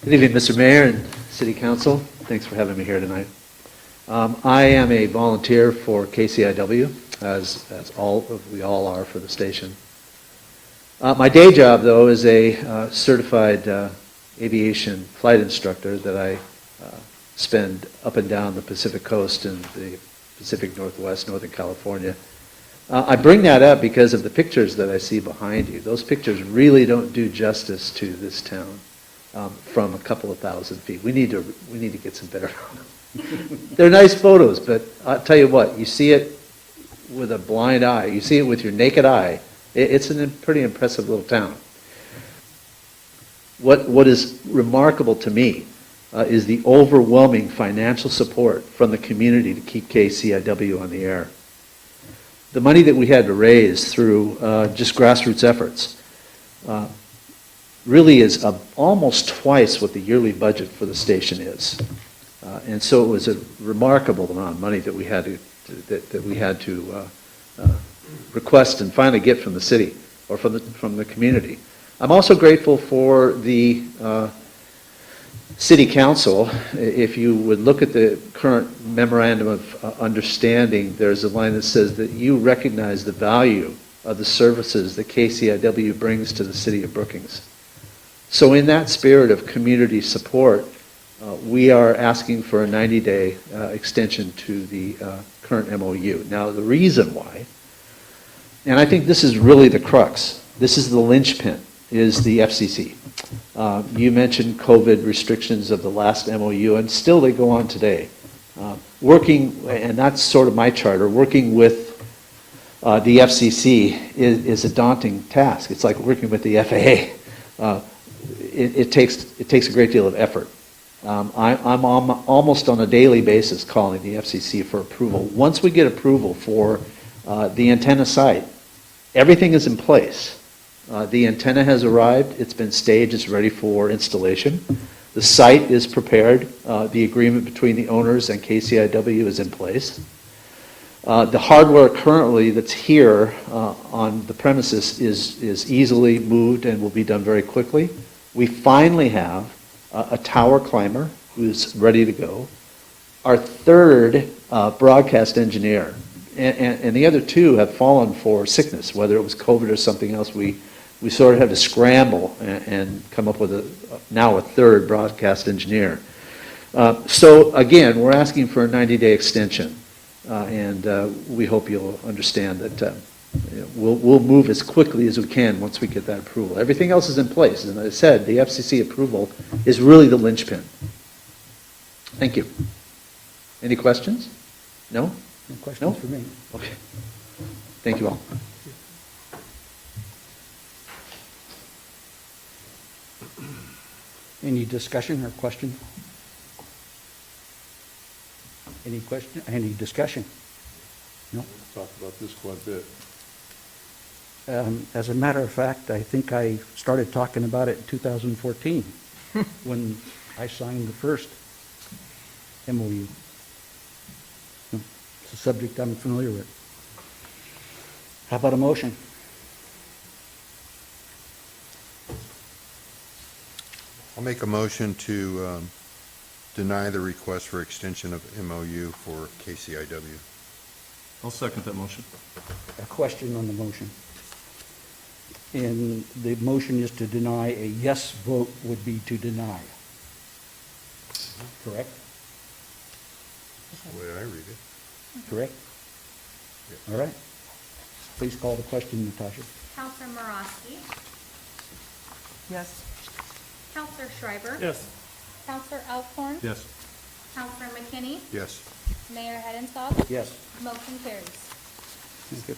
Good evening, Mr. Mayor and City Council. Thanks for having me here tonight. I am a volunteer for KCIW, as we all are for the station. My day job, though, is a certified aviation flight instructor that I spend up and down the Pacific Coast and the Pacific Northwest, Northern California. I bring that up because of the pictures that I see behind you. Those pictures really don't do justice to this town from a couple of thousand feet. We need to get some better photos. They're nice photos, but I'll tell you what, you see it with a blind eye. You see it with your naked eye. It's a pretty impressive little town. What is remarkable to me is the overwhelming financial support from the community to keep KCIW on the air. The money that we had to raise through just grassroots efforts really is almost twice what the yearly budget for the station is. And so it was a remarkable amount of money that we had to request and finally get from the city or from the community. I'm also grateful for the City Council. If you would look at the current memorandum of understanding, there's a line that says that you recognize the value of the services that KCIW brings to the city of Brookings. So in that spirit of community support, we are asking for a 90-day extension to the current MOU. Now, the reason why, and I think this is really the crux, this is the linchpin, is the FCC. You mentioned COVID restrictions of the last MOU, and still they go on today. Working, and that's sort of my charter, working with the FCC is a daunting task. It's like working with the FAA. It takes a great deal of effort. I'm almost on a daily basis calling the FCC for approval. Once we get approval for the antenna site, everything is in place. The antenna has arrived, it's been staged, it's ready for installation. The site is prepared, the agreement between the owners and KCIW is in place. The hardware currently that's here on the premises is easily moved and will be done very quickly. We finally have a tower climber who's ready to go. Our third broadcast engineer, and the other two have fallen for sickness, whether it was COVID or something else. We sort of had to scramble and come up with now a third broadcast engineer. So again, we're asking for a 90-day extension, and we hope you'll understand that we'll move as quickly as we can once we get that approval. Everything else is in place, and as I said, the FCC approval is really the linchpin. Thank you. Any questions? No? No questions for me. Okay. Thank you all. Any discussion or question? Any question? Any discussion? No? We've talked about this quite a bit. As a matter of fact, I think I started talking about it in 2014 when I signed the first MOU. It's a subject I'm familiar with. How about a motion? I'll make a motion to deny the request for extension of MOU for KCIW. I'll second that motion. A question on the motion. And the motion is to deny. A yes vote would be to deny. Correct? That's the way I read it. Correct? Yes. All right. Please call the question, Natasha. Counselor Morosky? Yes. Counselor Schreiber? Yes. Counselor Alcorn? Yes. Counselor McKinney? Yes. Mayor Hedenstall? Yes. Motion carries. Thank you.